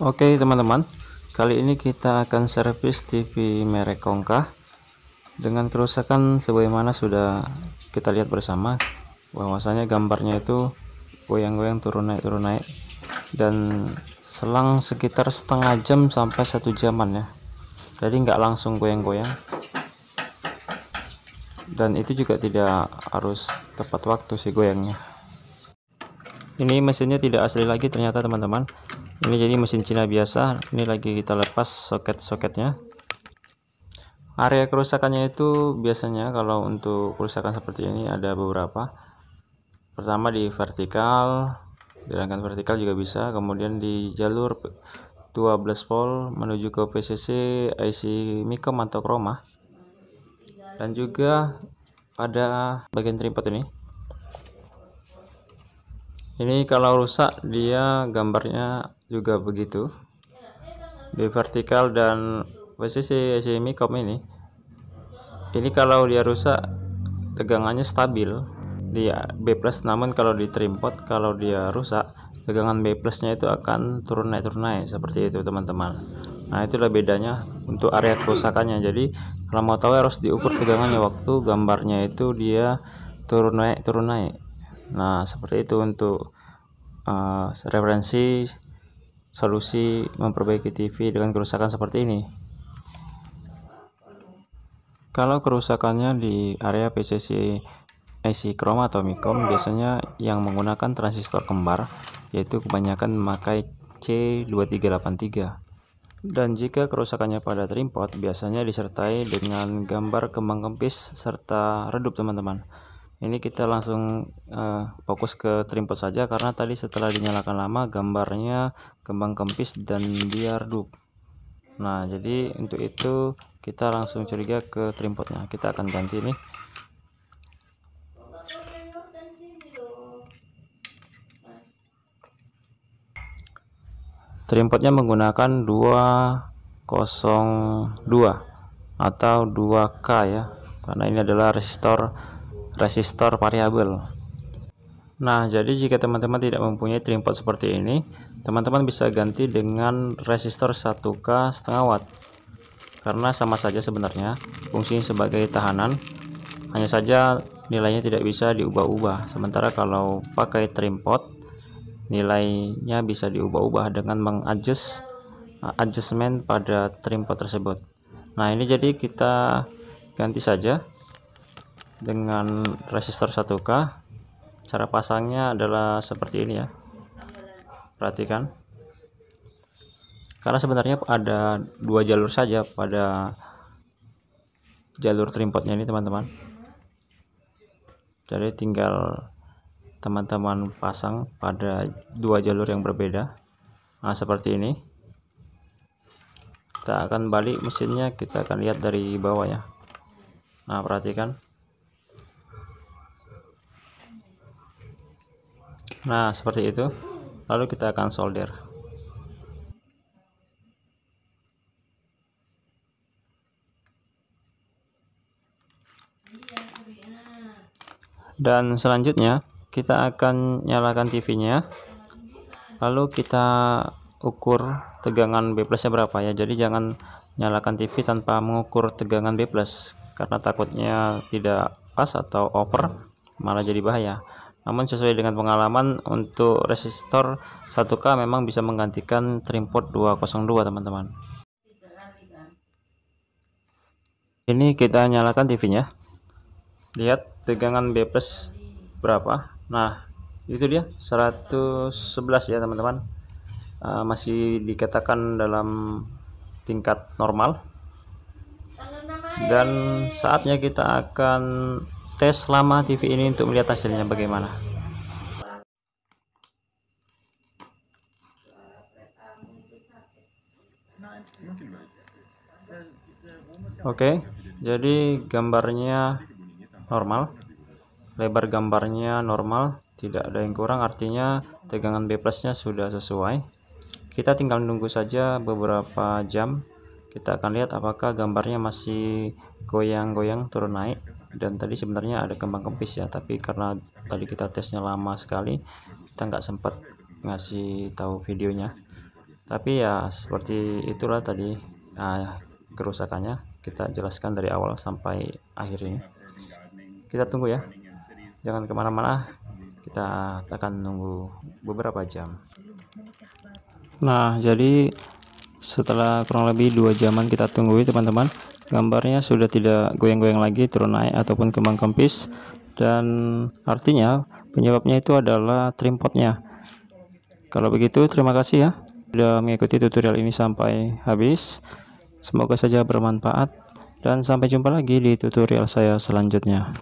Oke teman-teman, kali ini kita akan servis TV merek Kongka dengan kerusakan sebagaimana sudah kita lihat bersama, bahwasanya gambarnya itu goyang-goyang turun naik dan selang sekitar setengah jam sampai 1 jaman ya, jadi nggak langsung goyang-goyang, dan itu juga tidak harus tepat waktu sih goyangnya. Ini mesinnya tidak asli lagi ternyata teman-teman, ini jadi mesin Cina biasa. Ini lagi kita lepas soket-soketnya. Area kerusakannya itu biasanya kalau untuk kerusakan seperti ini ada beberapa. Pertama di vertikal, di rangkaian vertikal juga bisa, kemudian di jalur 12 volt menuju ke PCC IC Micom atau Chroma, dan juga pada bagian tripod ini. Ini kalau rusak dia gambarnya juga begitu di vertikal dan posisi Micom ini kalau dia rusak tegangannya stabil di B+, namun kalau di tripod kalau dia rusak tegangan B+ nya itu akan turun naik seperti itu teman-teman. Nah itulah bedanya untuk area kerusakannya. Jadi kalau mau tahu harus diukur tegangannya waktu gambarnya itu dia turun naik. Nah seperti itu untuk referensi solusi memperbaiki TV dengan kerusakan seperti ini. Kalau kerusakannya di area PCC IC Chroma atau Micom, biasanya yang menggunakan transistor kembar, yaitu kebanyakan memakai C2383. Dan jika kerusakannya pada tripod, biasanya disertai dengan gambar kembang kempis serta redup teman-teman. Ini kita langsung fokus ke tripod saja, karena tadi setelah dinyalakan lama gambarnya kembang kempis dan dia redup. Nah jadi untuk itu kita langsung curiga ke tripodnya. Kita akan ganti nih. Tripodnya menggunakan 202 atau 2K ya, karena ini adalah resistor variabel. Nah jadi jika teman-teman tidak mempunyai tripod seperti ini, teman-teman bisa ganti dengan resistor 1K setengah watt, karena sama saja sebenarnya fungsinya sebagai tahanan, hanya saja nilainya tidak bisa diubah-ubah. Sementara kalau pakai tripod nilainya bisa diubah-ubah dengan adjustment pada tripod tersebut. Nah ini jadi kita ganti saja dengan resistor 1K. Cara pasangnya adalah seperti ini ya, perhatikan, karena sebenarnya ada 2 jalur saja pada jalur tripodnya ini teman-teman, jadi tinggal teman-teman pasang pada 2 jalur yang berbeda. Nah seperti ini. Kita akan balik mesinnya, kita akan lihat dari bawah ya. Nah perhatikan, nah seperti itu. Lalu kita akan solder. Dan selanjutnya kita akan nyalakan TV-nya, lalu kita ukur tegangan B+ nya berapa ya. Jadi jangan nyalakan TV tanpa mengukur tegangan B+, karena takutnya tidak pas atau over, malah jadi bahaya. Namun sesuai dengan pengalaman, untuk resistor 1K memang bisa menggantikan tripod 202 teman-teman. Ini kita nyalakan TV-nya, lihat tegangan B+ berapa. Nah itu dia 111 ya teman-teman, masih dikatakan dalam tingkat normal. Dan saatnya kita akan tes lama TV ini untuk melihat hasilnya bagaimana. Oke, jadi gambarnya normal, lebar gambarnya normal, tidak ada yang kurang, artinya tegangan B plusnya sudah sesuai. Kita tinggal nunggu saja beberapa jam. Kita akan lihat apakah gambarnya masih goyang-goyang turun naik. Dan tadi sebenarnya ada kembang kempis ya, tapi karena tadi kita tesnya lama sekali, kita nggak sempat ngasih tahu videonya. Tapi ya seperti itulah tadi kerusakannya, kita jelaskan dari awal sampai akhir ini. Kita tunggu ya, jangan kemana-mana, kita akan nunggu beberapa jam. Nah, jadi setelah kurang lebih 2 jaman kita tunggu teman-teman, gambarnya sudah tidak goyang-goyang lagi, turun naik ataupun kembang kempis, dan artinya penyebabnya itu adalah trimpodnya. Kalau begitu, terima kasih ya sudah mengikuti tutorial ini sampai habis. Semoga saja bermanfaat, dan sampai jumpa lagi di tutorial saya selanjutnya.